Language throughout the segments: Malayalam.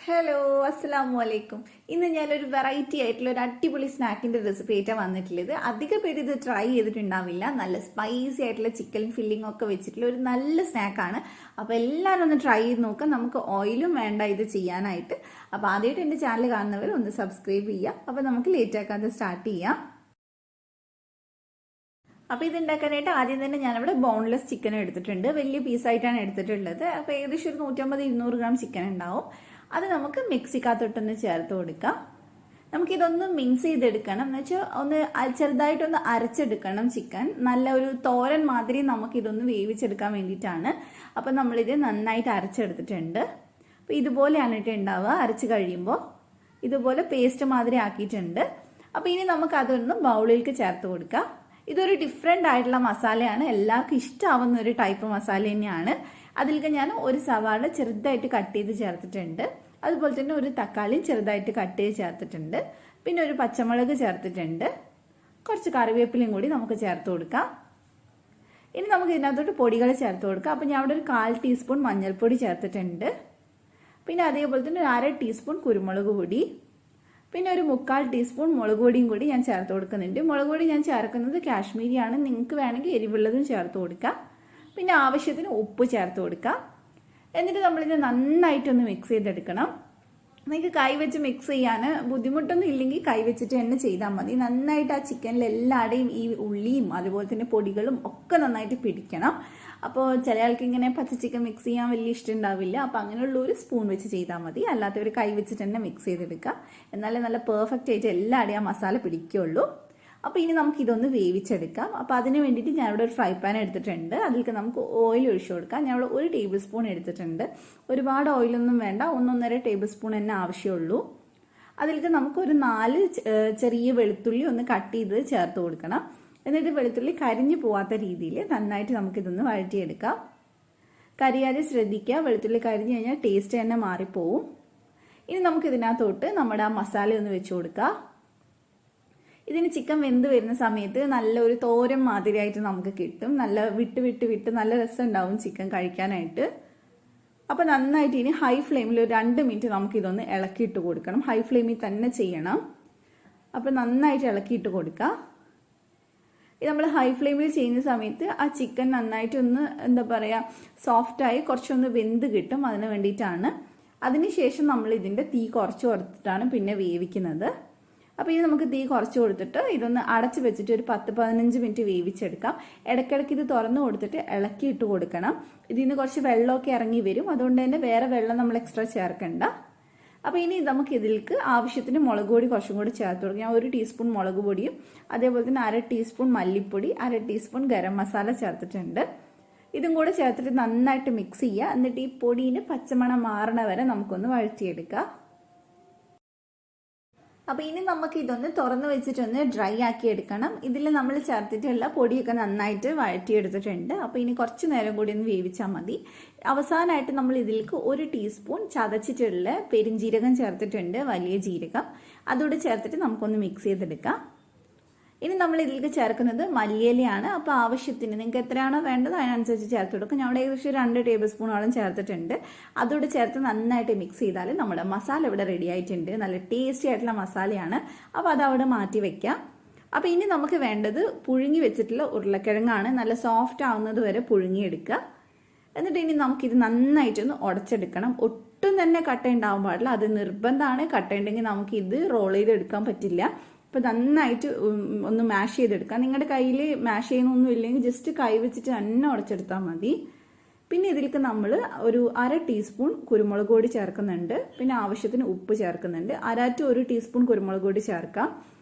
ഹലോ അസ്സലാമലൈക്കും. ഇന്ന് ഞാനൊരു വെറൈറ്റി ആയിട്ടുള്ള ഒരു അടിപൊളി സ്നാക്കിന്റെ റെസിപ്പി ആയിട്ടാണ് വന്നിട്ടുള്ളത്. അധികം പേര് ഇത് ട്രൈ ചെയ്തിട്ടുണ്ടാവില്ല. നല്ല സ്പൈസി ആയിട്ടുള്ള ചിക്കൻ ഫില്ലിംഗ് ഒക്കെ വെച്ചിട്ടുള്ള ഒരു നല്ല സ്നാക്കാണ്. അപ്പോൾ എല്ലാവരും ഒന്ന് ട്രൈ ചെയ്ത് നോക്കാം. നമുക്ക് ഓയിലും വേണ്ട ഇത് ചെയ്യാനായിട്ട്. അപ്പോൾ ആദ്യമായിട്ട് എൻ്റെ ചാനൽ കാണുന്നവർ ഒന്ന് സബ്സ്ക്രൈബ് ചെയ്യുക. അപ്പോൾ നമുക്ക് ലേറ്റ് ആക്കാതെ സ്റ്റാർട്ട് ചെയ്യാം. അപ്പോൾ ഇത് ഉണ്ടാക്കാനായിട്ട് ആദ്യം തന്നെ ഞാനിവിടെ ബോൺലെസ് ചിക്കൻ എടുത്തിട്ടുണ്ട്. വലിയ പീസായിട്ടാണ് എടുത്തിട്ടുള്ളത്. അപ്പോൾ ഏകദേശം ഒരു 150-200 ഗ്രാം ചിക്കൻ ഉണ്ടാവും. അത് നമുക്ക് മിക്സിക്കകത്തോട്ടൊന്ന് ചേർത്ത് കൊടുക്കാം. നമുക്കിതൊന്ന് മിക്സ് ചെയ്തെടുക്കണം. എന്ന് വെച്ചാൽ ഒന്ന് ചെറുതായിട്ടൊന്ന് അരച്ചെടുക്കണം ചിക്കൻ. നല്ല ഒരു തോരൻ മാതിരി നമുക്കിതൊന്ന് വേവിച്ചെടുക്കാൻ വേണ്ടിയിട്ടാണ്. അപ്പം നമ്മളിത് നന്നായിട്ട് അരച്ചെടുത്തിട്ടുണ്ട്. അപ്പോൾ ഇതുപോലെയാണ് ഇട്ട് ഉണ്ടാവുക. അരച്ച് കഴിയുമ്പോൾ ഇതുപോലെ പേസ്റ്റ് മാതിരി ആക്കിയിട്ടുണ്ട്. അപ്പോൾ ഇനി നമുക്കതൊന്ന് ബൗളിലേക്ക് ചേർത്ത് കൊടുക്കാം. ഇതൊരു ഡിഫറെൻ്റ് ആയിട്ടുള്ള മസാലയാണ്. എല്ലാവർക്കും ഇഷ്ടമാവുന്ന ഒരു ടൈപ്പ് മസാല തന്നെയാണ്. അതിലേക്ക് ഞാൻ ഒരു സവാള ചെറുതായിട്ട് കട്ട് ചെയ്ത് ചേർത്തിട്ടുണ്ട്. അതുപോലെ തന്നെ ഒരു തക്കാളിയും ചെറുതായിട്ട് കട്ട് ചെയ്ത് ചേർത്തിട്ടുണ്ട്. പിന്നെ ഒരു പച്ചമുളക് ചേർത്തിട്ടുണ്ട്. കുറച്ച് കറിവേപ്പിലയും കൂടി നമുക്ക് ചേർത്ത് കൊടുക്കാം. ഇനി നമുക്ക് ഇതിനകത്തോട്ട് പൊടികൾ ചേർത്ത് കൊടുക്കാം. അപ്പോൾ ഞാൻ അവിടെ ഒരു 1/4 ടീസ്പൂൺ മഞ്ഞൾപ്പൊടി ചേർത്തിട്ടുണ്ട്. പിന്നെ അതേപോലെ തന്നെ ഒരു 1/2 ടീസ്പൂൺ കുരുമുളക് പൊടി, പിന്നെ ഒരു 3/4 ടീസ്പൂൺ മുളക് പൊടിയും കൂടി ഞാൻ ചേർത്ത് കൊടുക്കുന്നുണ്ട്. മുളക് പൊടി ഞാൻ ചേർക്കുന്നത് കാശ്മീരിയാണ്. നിങ്ങൾക്ക് വേണമെങ്കിൽ എരിവുള്ളതും ചേർത്ത് കൊടുക്കാം. പിന്നെ ആവശ്യത്തിന് ഉപ്പ് ചേർത്ത് കൊടുക്കാം. എന്നിട്ട് നമ്മളിത് നന്നായിട്ടൊന്ന് മിക്സ് ചെയ്തെടുക്കണം. നിങ്ങൾക്ക് കൈ വെച്ച് മിക്സ് ചെയ്യാൻ ബുദ്ധിമുട്ടൊന്നും ഇല്ലെങ്കിൽ കൈ വെച്ചിട്ട് തന്നെ ചെയ്താൽ മതി. നന്നായിട്ട് ആ ചിക്കനിൽ എല്ലാവരുടെയും ഈ ഉള്ളിയും അതുപോലെ തന്നെ പൊടികളും ഒക്കെ നന്നായിട്ട് പിടിക്കണം. അപ്പോൾ ചില ആൾക്ക് ഇങ്ങനെ പച്ച ചിക്കൻ മിക്സ് ചെയ്യാൻ വലിയ ഇഷ്ടം ഉണ്ടാവില്ല. അപ്പോൾ അങ്ങനെയുള്ള ഒരു സ്പൂൺ വെച്ച് ചെയ്താൽ മതി. അല്ലാത്തവർ കൈ വെച്ചിട്ട് തന്നെ മിക്സ് ചെയ്തെടുക്കുക. എന്നാലേ നല്ല പെർഫെക്റ്റ് ആയിട്ട് എല്ലാവരുടെയും ആ മസാല പിടിക്കുകയുള്ളൂ. അപ്പോൾ ഇനി നമുക്ക് ഇതൊന്ന് വേവിച്ചെടുക്കാം. അപ്പോൾ അതിന് വേണ്ടിയിട്ട് ഞാൻ ഇവിടെ ഒരു ഫ്രൈ പാൻ എടുത്തിട്ടുണ്ട്. അതിലേക്ക് നമുക്ക് ഓയിൽ ഒഴിച്ചു കൊടുക്കാം. ഞാൻ ഇവിടെ 1 ടേബിൾ സ്പൂൺ എടുത്തിട്ടുണ്ട്. ഒരുപാട് ഓയിലൊന്നും വേണ്ട, 1-1.5 ടേബിൾ സ്പൂൺ തന്നെ ആവശ്യമുള്ളൂ. അതിലേക്ക് നമുക്കൊരു 4 ചെറിയ വെളുത്തുള്ളി ഒന്ന് കട്ട് ചെയ്ത് ചേർത്ത് കൊടുക്കണം. എന്നിട്ട് വെളുത്തുള്ളി കരിഞ്ഞു പോവാത്ത രീതിയിൽ നന്നായിട്ട് നമുക്കിതൊന്ന് വഴറ്റിയെടുക്കാം. കരിയാതെ ശ്രദ്ധിക്കുക. വെളുത്തുള്ളി കരിഞ്ഞു കഴിഞ്ഞാൽ ടേസ്റ്റ് തന്നെ മാറിപ്പോവും. ഇനി നമുക്കിതിനകത്തോട്ട് നമ്മുടെ ആ മസാല ഒന്ന് വെച്ച് കൊടുക്കാം. ഇതിന് ചിക്കൻ വെന്ത് വരുന്ന സമയത്ത് നല്ലൊരു തോരൻ മാതിരിയായിട്ട് നമുക്ക് കിട്ടും. നല്ല വിട്ട് നല്ല രസം ഉണ്ടാവും ചിക്കൻ കഴിക്കാനായിട്ട്. അപ്പോൾ നന്നായിട്ട് ഇനി ഹൈ ഫ്ലെയിമിൽ ഒരു 2 മിനിറ്റ് നമുക്കിതൊന്ന് ഇളക്കിയിട്ട് കൊടുക്കണം. ഹൈ ഫ്ലെയിമിൽ തന്നെ ചെയ്യണം. അപ്പോൾ നന്നായിട്ട് ഇളക്കിയിട്ട് കൊടുക്കുക. ഇത് നമ്മൾ ഹൈ ഫ്ലെയിമിൽ ചെയ്യുന്ന സമയത്ത് ആ ചിക്കൻ നന്നായിട്ടൊന്ന് എന്താ പറയുക സോഫ്റ്റായി കുറച്ചൊന്ന് വെന്ത് കിട്ടും. അതിന് വേണ്ടിയിട്ടാണ്. അതിനുശേഷം നമ്മൾ ഇതിൻ്റെ തീ കുറച്ച് കൊടുത്തിട്ടാണ് പിന്നെ വേവിക്കുന്നത്. അപ്പോൾ ഇനി നമുക്ക് തീ കുറച്ച് കൊടുത്തിട്ട് ഇതൊന്ന് അടച്ച് വെച്ചിട്ട് ഒരു 10-15 മിനിറ്റ് വേവിച്ചെടുക്കാം. ഇടയ്ക്കിടയ്ക്ക് ഇത് തുറന്ന് കൊടുത്തിട്ട് ഇളക്കിയിട്ട് കൊടുക്കണം. ഇതിൽ നിന്ന് കുറച്ച് വെള്ളമൊക്കെ ഇറങ്ങി വരും. അതുകൊണ്ട് തന്നെ വേറെ വെള്ളം നമ്മൾ എക്സ്ട്രാ ചേർക്കണ്ട. അപ്പോൾ ഇനി നമുക്ക് ഇതിലേക്ക് ആവശ്യത്തിന് മുളക് പൊടി കുറച്ചും കൂടി ചേർത്ത് കൊടുക്കാം. ഞാൻ 1 ടീസ്പൂൺ മുളക് പൊടിയും അതേപോലെ തന്നെ 1/2 ടീസ്പൂൺ മല്ലിപ്പൊടി, 1/2 ടീസ്പൂൺ ഗരം മസാല ചേർത്തിട്ടുണ്ട്. ഇതും കൂടെ ചേർത്തിട്ട് നന്നായിട്ട് മിക്സ് ചെയ്യുക. എന്നിട്ട് ഈ പൊടിന് പച്ചമണം മാറണ വരെ നമുക്കൊന്ന് വഴറ്റിയെടുക്കാം. അപ്പോൾ ഇനി നമുക്ക് ഇതൊന്ന് തുറന്ന് വെച്ചിട്ടൊന്ന് ഡ്രൈ ആക്കി എടുക്കണം. ഇതിൽ നമ്മൾ ചേർത്തിട്ടുള്ള പൊടിയൊക്കെ നന്നായിട്ട് വഴറ്റിയെടുത്തിട്ടുണ്ട്. അപ്പോൾ ഇനി കുറച്ച് നേരം കൂടി ഒന്ന് വേവിച്ചാൽ മതി. അവസാനമായിട്ട് നമ്മൾ ഇതിലേക്ക് 1 ടീസ്പൂൺ ചതച്ചിട്ടുള്ള പെരിഞ്ജീരകം ചേർത്തിട്ടുണ്ട്, വലിയ ജീരകം. അതുകൂടെ ചേർത്തിട്ട് നമുക്കൊന്ന് മിക്സ് ചെയ്തെടുക്കാം. ഇനി നമ്മൾ ഇതിലേക്ക് ചേർക്കുന്നത് മല്ലിയിലയാണ്. അപ്പോൾ ആവശ്യത്തിന് നിങ്ങൾക്ക് എത്രയാണോ വേണ്ടത് അതിനനുസരിച്ച് ചേർത്ത് കൊടുക്കുക. ഞാൻ ഇവിടെ ഏകദേശം 2 ടേബിൾ സ്പൂണോളം ചേർത്തിട്ടുണ്ട്. അതോടെ ചേർത്ത് നന്നായിട്ട് മിക്സ് ചെയ്താൽ നമ്മുടെ മസാല ഇവിടെ റെഡി ആയിട്ടുണ്ട്. നല്ല ടേസ്റ്റി ആയിട്ടുള്ള മസാലയാണ്. അപ്പോൾ അതവിടെ മാറ്റി വെക്കാം. അപ്പോൾ ഇനി നമുക്ക് വേണ്ടത് പുഴുങ്ങി വെച്ചിട്ടുള്ള ഉരുളക്കിഴങ്ങാണ്. നല്ല സോഫ്റ്റ് ആവുന്നത് വരെ പുഴുങ്ങിയെടുക്കുക. എന്നിട്ട് ഇനി നമുക്കിത് നന്നായിട്ടൊന്ന് ഉടച്ചെടുക്കണം. ഒട്ടും തന്നെ കട്ട ഉണ്ടാവാൻ പാടില്ല. അത് നിർബന്ധമാണ്. കട്ട ഉണ്ടെങ്കിൽ നമുക്കിത് റോൾ ചെയ്തെടുക്കാൻ പറ്റില്ല. അപ്പോൾ നന്നായിട്ട് ഒന്ന് മാഷ് ചെയ്തെടുക്കാം. നിങ്ങളുടെ കയ്യിൽ മാഷ് ചെയ്യുന്നൊന്നും ഇല്ലെങ്കിൽ ജസ്റ്റ് കൈ വെച്ചിട്ട് തന്നെ ഉടച്ചെടുത്താൽ മതി. പിന്നെ ഇതിലേക്ക് നമ്മൾ ഒരു 1/2 ടീസ്പൂൺ കുരുമുളക് പൊടി ചേർക്കുന്നുണ്ട്. പിന്നെ ആവശ്യത്തിന് ഉപ്പ് ചേർക്കുന്നുണ്ട്. 1/2 to 1 ടീസ്പൂൺ കുരുമുളക് പൊടി ചേർക്കാം.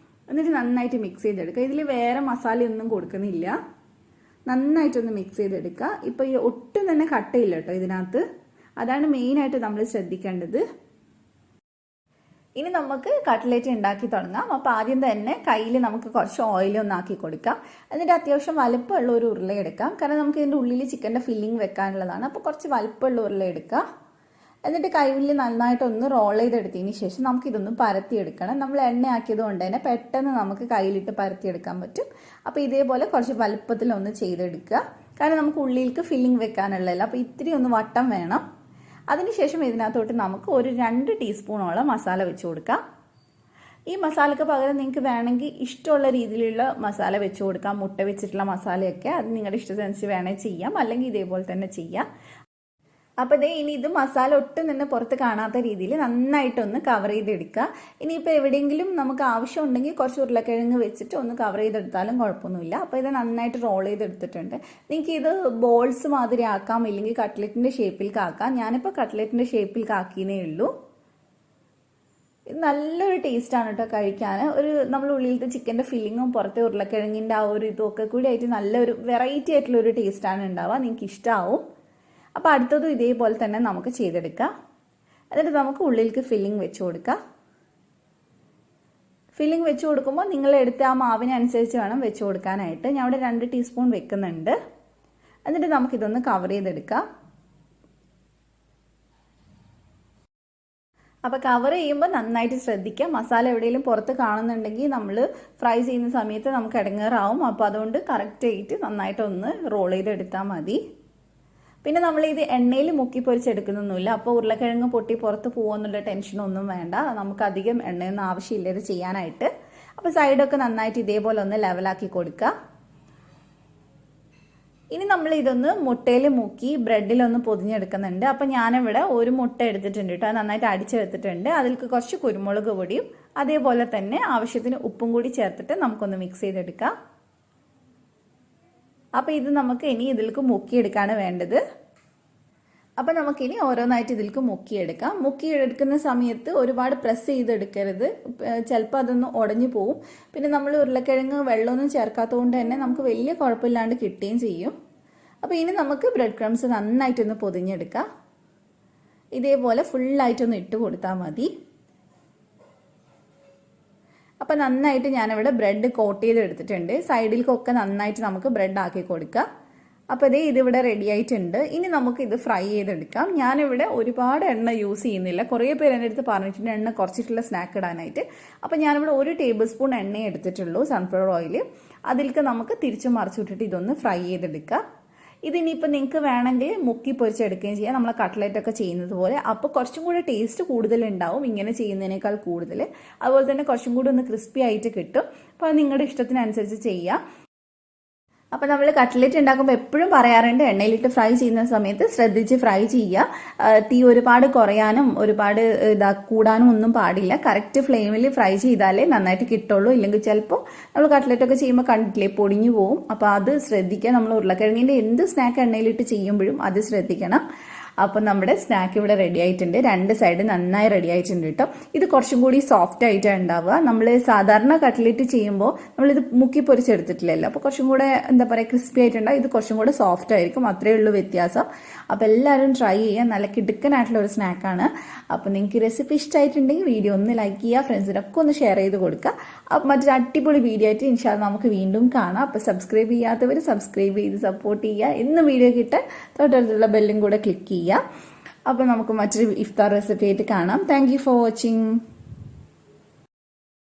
എന്നിട്ട് നന്നായിട്ട് മിക്സ് ചെയ്തെടുക്കുക. ഇതിൽ വേറെ മസാലയൊന്നും കൊടുക്കുന്നില്ല. നന്നായിട്ടൊന്ന് മിക്സ് ചെയ്തെടുക്കുക. ഇപ്പോൾ ഈ ഒട്ടും തന്നെ കട്ടയില്ല കേട്ടോ ഇതിനകത്ത്. അതാണ് മെയിനായിട്ട് നമ്മൾ ശ്രദ്ധിക്കേണ്ടത്. ഇനി നമുക്ക് കട്ട്ലേറ്റ് ഉണ്ടാക്കി തുടങ്ങാം. അപ്പോൾ ആദ്യം തന്നെ കയ്യിൽ നമുക്ക് കുറച്ച് ഓയിലൊന്നാക്കി കൊടുക്കാം. എന്നിട്ട് അത്യാവശ്യം വലുപ്പമുള്ള ഒരു ഉരുള എടുക്കാം. കാരണം നമുക്ക് ഇതിൻ്റെ ഉള്ളിൽ ചിക്കൻ്റെ ഫില്ലിംഗ് വെക്കാനുള്ളതാണ്. അപ്പോൾ കുറച്ച് വലുപ്പമുള്ള ഉരുള എടുക്കാം. എന്നിട്ട് കയ്യിൽ നന്നായിട്ടൊന്ന് റോൾ ചെയ്തെടുത്തതിന് ശേഷം നമുക്കിതൊന്ന് പരത്തിയെടുക്കണം. നമ്മൾ എണ്ണ ആക്കിയത് കൊണ്ട് തന്നെ പെട്ടെന്ന് നമുക്ക് കയ്യിലിട്ട് പരത്തിയെടുക്കാൻ പറ്റും. അപ്പോൾ ഇതേപോലെ കുറച്ച് വലുപ്പത്തിലൊന്ന് ചെയ്തെടുക്കുക. കാരണം നമുക്ക് ഉള്ളിലേക്ക് ഫില്ലിംഗ് വെക്കാനുള്ളതല്ല. അപ്പോൾ ഇത്തിരി ഒന്ന് വട്ടം വേണം. അതിനുശേഷം ഇതിനകത്തോട്ട് നമുക്ക് ഒരു 2 ടീസ്പൂണോളം മസാല വെച്ച് കൊടുക്കാം. ഈ മസാലയ്ക്ക് പകരം നിങ്ങൾക്ക് വേണമെങ്കിൽ ഇഷ്ടമുള്ള രീതിയിലുള്ള മസാല വെച്ച് കൊടുക്കാം. മുട്ട വെച്ചിട്ടുള്ള മസാലയൊക്കെ അത് നിങ്ങളുടെ ഇഷ്ടത്തിനനുസരിച്ച് വേണമെങ്കിൽ ചെയ്യാം, അല്ലെങ്കിൽ ഇതേപോലെ തന്നെ ചെയ്യാം. അപ്പോൾ ഇനി ഇത് മസാല ഒട്ടും തന്നെ പുറത്ത് കാണാത്ത രീതിയിൽ നന്നായിട്ടൊന്ന് കവർ ചെയ്തെടുക്കുക. ഇനിയിപ്പോൾ എവിടെയെങ്കിലും നമുക്ക് ആവശ്യം ഉണ്ടെങ്കിൽ കുറച്ച് ഉരുളക്കിഴങ്ങ് വെച്ചിട്ട് ഒന്ന് കവർ ചെയ്തെടുത്താലും കുഴപ്പമൊന്നുമില്ല. അപ്പോൾ ഇത് നന്നായിട്ട് റോൾ ചെയ്തെടുത്തിട്ടുണ്ട്. നിങ്ങൾക്ക് ഇത് ബോൾസ് മാതിരി ആക്കാം, ഇല്ലെങ്കിൽ കട്ട്ലറ്റിൻ്റെ ഷേപ്പിലേക്ക് ആക്കാം. ഞാനിപ്പോൾ കട്ട്ലറ്റിൻ്റെ ഷേപ്പിലേക്ക് ആക്കിയേ ഉള്ളൂ. ഇത് നല്ലൊരു ടേസ്റ്റാണ് കേട്ടോ കഴിക്കാൻ. നമ്മൾ ഉള്ളിലത്തെ ചിക്കൻ്റെ ഫില്ലിങ്ങും പുറത്തെ ഉരുളക്കിഴങ്ങിൻ്റെ ആ ഒരു ഇതൊക്കെ കൂടി ആയിട്ട് നല്ലൊരു വെറൈറ്റി ആയിട്ടുള്ളൊരു ടേസ്റ്റാണ് ഉണ്ടാവുക. നിങ്ങൾക്ക് ഇഷ്ടമാവും. അപ്പോൾ അടുത്തതും ഇതേപോലെ തന്നെ നമുക്ക് ചെയ്തെടുക്കാം. എന്നിട്ട് നമുക്ക് ഉള്ളിലേക്ക് ഫില്ലിംഗ് വെച്ച് കൊടുക്കാം. ഫില്ലിംഗ് വെച്ച് കൊടുക്കുമ്പോൾ നിങ്ങൾ എടുത്ത ആ മാവിനനുസരിച്ച് വേണം വെച്ച് കൊടുക്കാനായിട്ട്. ഞാൻ ഇവിടെ 2 ടീസ്പൂൺ വെക്കുന്നുണ്ട്. എന്നിട്ട് നമുക്കിതൊന്ന് കവർ ചെയ്തെടുക്കാം. അപ്പോൾ കവർ ചെയ്യുമ്പോൾ നന്നായിട്ട് ശ്രദ്ധിക്കുക. മസാല എവിടെയെങ്കിലും പുറത്ത് കാണുന്നുണ്ടെങ്കിൽ നമ്മൾ ഫ്രൈ ചെയ്യുന്ന സമയത്ത് നമുക്ക് ഇടങ്ങേറാവും. അപ്പോൾ അതുകൊണ്ട് കറക്റ്റായിട്ട് നന്നായിട്ടൊന്ന് റോൾ ചെയ്തെടുത്താൽ മതി. പിന്നെ നമ്മൾ ഇത് എണ്ണയിൽ മുക്കി പൊരിച്ചെടുക്കുന്നൊന്നുമില്ല. അപ്പോൾ ഉരുളക്കിഴങ്ങ് പൊട്ടി പുറത്ത് പോകുമെന്നുള്ള ടെൻഷനൊന്നും വേണ്ട. നമുക്ക് അധികം എണ്ണയൊന്നും ആവശ്യമില്ല ഇത് ചെയ്യാനായിട്ട്. അപ്പോൾ സൈഡൊക്കെ നന്നായിട്ട് ഇതേപോലെ ഒന്ന് ലെവലാക്കി കൊടുക്കുക. ഇനി നമ്മൾ ഇതൊന്ന് മുട്ടയിൽ മുക്കി ബ്രെഡിലൊന്ന് പൊതിഞ്ഞെടുക്കുന്നുണ്ട്. അപ്പോൾ ഞാനിവിടെ ഒരു മുട്ട എടുത്തിട്ടുണ്ട് കേട്ടോ. നന്നായിട്ട് അടിച്ചെടുത്തിട്ടുണ്ട്. അതിലേക്ക് കുറച്ച് കുരുമുളക് പൊടിയും അതേപോലെ തന്നെ ആവശ്യത്തിന് ഉപ്പും കൂടി ചേർത്തിട്ട് നമുക്കൊന്ന് മിക്സ് ചെയ്തെടുക്കാം. അപ്പോൾ ഇത് നമുക്ക് ഇനി ഇതിലേക്ക് മുക്കിയെടുക്കാണ് വേണ്ടത്. അപ്പോൾ നമുക്കിനി ഓരോന്നായിട്ട് ഇതിലേക്ക് മുക്കിയെടുക്കാം. മുക്കിയെടുക്കുന്ന സമയത്ത് ഒരുപാട് പ്രസ് ചെയ്തെടുക്കരുത്, ചിലപ്പോൾ അതൊന്ന് ഉടഞ്ഞു പോവും. പിന്നെ നമ്മൾ ഉരുളക്കിഴങ്ങ് വെള്ളമൊന്നും ചേർക്കാത്തതുകൊണ്ട് തന്നെ നമുക്ക് വലിയ കുഴപ്പമില്ലാണ്ട് കിട്ടുകയും ചെയ്യും. അപ്പോൾ ഇനി നമുക്ക് ബ്രെഡ് ക്രംസ് നന്നായിട്ടൊന്ന് പൊതിഞ്ഞെടുക്കാം. ഇതേപോലെ ഫുള്ളായിട്ടൊന്ന് ഇട്ട് കൊടുത്താൽ മതി. അപ്പോൾ നന്നായിട്ട് ഞാനിവിടെ ബ്രെഡ് കോട്ട് ചെയ്തെടുത്തിട്ടുണ്ട്. സൈഡിലേക്കൊക്കെ നന്നായിട്ട് നമുക്ക് ബ്രെഡ് ആക്കി കൊടുക്കാം. അപ്പോൾ ഇതിവിടെ റെഡി ആയിട്ടുണ്ട്. ഇനി നമുക്ക് ഇത് ഫ്രൈ ചെയ്തെടുക്കാം. ഞാനിവിടെ ഒരുപാട് എണ്ണ യൂസ് ചെയ്യുന്നില്ല. കുറേ പേര് എൻ്റെ അടുത്ത് പറഞ്ഞിട്ടുണ്ട് എണ്ണ കുറച്ചിട്ടുള്ള സ്നാക്ക് ഇടാനായിട്ട്. അപ്പോൾ ഞാനിവിടെ 1 ടേബിൾ സ്പൂൺ എണ്ണ എടുത്തിട്ടുള്ളൂ, സൺഫ്ലവർ ഓയിൽ. അതിലേക്ക് നമുക്ക് തിരിച്ചു മറിച്ചിട്ടിട്ട് ഇതൊന്ന് ഫ്രൈ ചെയ്തെടുക്കാം. ഇതിനിപ്പോൾ നിങ്ങൾക്ക് വേണമെങ്കിൽ മുക്കി പൊരിച്ചെടുക്കുകയും ചെയ്യാം, നമ്മളെ കട്ട്ലറ്റ് ഒക്കെ ചെയ്യുന്നത് പോലെ. അപ്പോൾ കുറച്ചും കൂടെ ടേസ്റ്റ് കൂടുതലുണ്ടാവും ഇങ്ങനെ ചെയ്യുന്നതിനേക്കാൾ കൂടുതൽ. അതുപോലെ തന്നെ കുറച്ചും കൂടി ഒന്ന് ക്രിസ്പി ആയിട്ട് കിട്ടും. അപ്പോൾ നിങ്ങളുടെ ഇഷ്ടത്തിനനുസരിച്ച് ചെയ്യാം. അപ്പോൾ നമ്മൾ കട്ട്ലറ്റ് ഉണ്ടാക്കുമ്പോൾ എപ്പോഴും പറയാറുണ്ട് എണ്ണയിലിട്ട് ഫ്രൈ ചെയ്യുന്ന സമയത്ത് ശ്രദ്ധിച്ച് ഫ്രൈ ചെയ്യുക. തീ ഒരുപാട് കുറയാനും ഒരുപാട് കൂടാനും ഒന്നും പാടില്ല. കറക്റ്റ് ഫ്ലെയിമിൽ ഫ്രൈ ചെയ്താലേ നന്നായിട്ട് കിട്ടുള്ളൂ. ഇല്ലെങ്കിൽ ചിലപ്പോൾ നമ്മൾ കട്ട്ലറ്റ് ഒക്കെ ചെയ്യുമ്പോൾ കണ്ടില്ലേ പൊടിഞ്ഞു പോവും. അപ്പോൾ അത് ശ്രദ്ധിക്കുക. നമ്മൾ ഉരുളക്കിഴങ്ങിൻ്റെ എന്ത് സ്നാക്ക് എണ്ണയിലിട്ട് ചെയ്യുമ്പോഴും അത് ശ്രദ്ധിക്കണം. അപ്പോൾ നമ്മുടെ സ്നാക്ക് ഇവിടെ റെഡി ആയിട്ടുണ്ട്. 2 സൈഡ് നന്നായി റെഡി ആയിട്ടുണ്ട് കേട്ടോ. ഇത് കുറച്ചും കൂടി സോഫ്റ്റ് ആയിട്ടാണ് ഉണ്ടാവുക. നമ്മൾ സാധാരണ കട്ട്ലറ്റ് ചെയ്യുമ്പോൾ നമ്മളിത് മുക്കി പൊരിച്ചെടുത്തിട്ടില്ലല്ലോ. അപ്പോൾ കുറച്ചും കൂടെ എന്താ പറയുക ക്രിസ്പി ആയിട്ടുണ്ടാവും. ഇത് കുറച്ചും കൂടെ സോഫ്റ്റ് ആയിരിക്കും. അത്രയേ ഉള്ളൂ വ്യത്യാസം. അപ്പോൾ എല്ലാവരും ട്രൈ ചെയ്യുക. നല്ല കിടുക്കനായിട്ടുള്ള ഒരു സ്നാക്കാണ്. അപ്പോൾ നിങ്ങൾക്ക് റെസിപ്പി ഇഷ്ടമായിട്ടുണ്ടെങ്കിൽ വീഡിയോ ഒന്ന് ലൈക്ക് ചെയ്യുക, ഫ്രണ്ട്സിനൊക്കെ ഒന്ന് ഷെയർ ചെയ്ത് കൊടുക്കുക. അപ്പോൾ മറ്റൊരു അടിപൊളി വീഡിയോ ആയിട്ട് ഇൻഷാല്ലാ നമുക്ക് വീണ്ടും കാണാം. അപ്പോൾ സബ്സ്ക്രൈബ് ചെയ്യാത്തവർ സബ്സ്ക്രൈബ് ചെയ്ത് സപ്പോർട്ട് ചെയ്യുക. എന്നും വീഡിയോ കിട്ടാൻ തൊട്ടടുത്തുള്ള ബെല്ലും കൂടെ ക്ലിക്ക് ചെയ്യുക. അപ്പോൾ നമുക്ക് മറ്റൊരു ഇഫ്താർ റെസിപ്പി ആയിട്ട് കാണാം. Thank you for watching.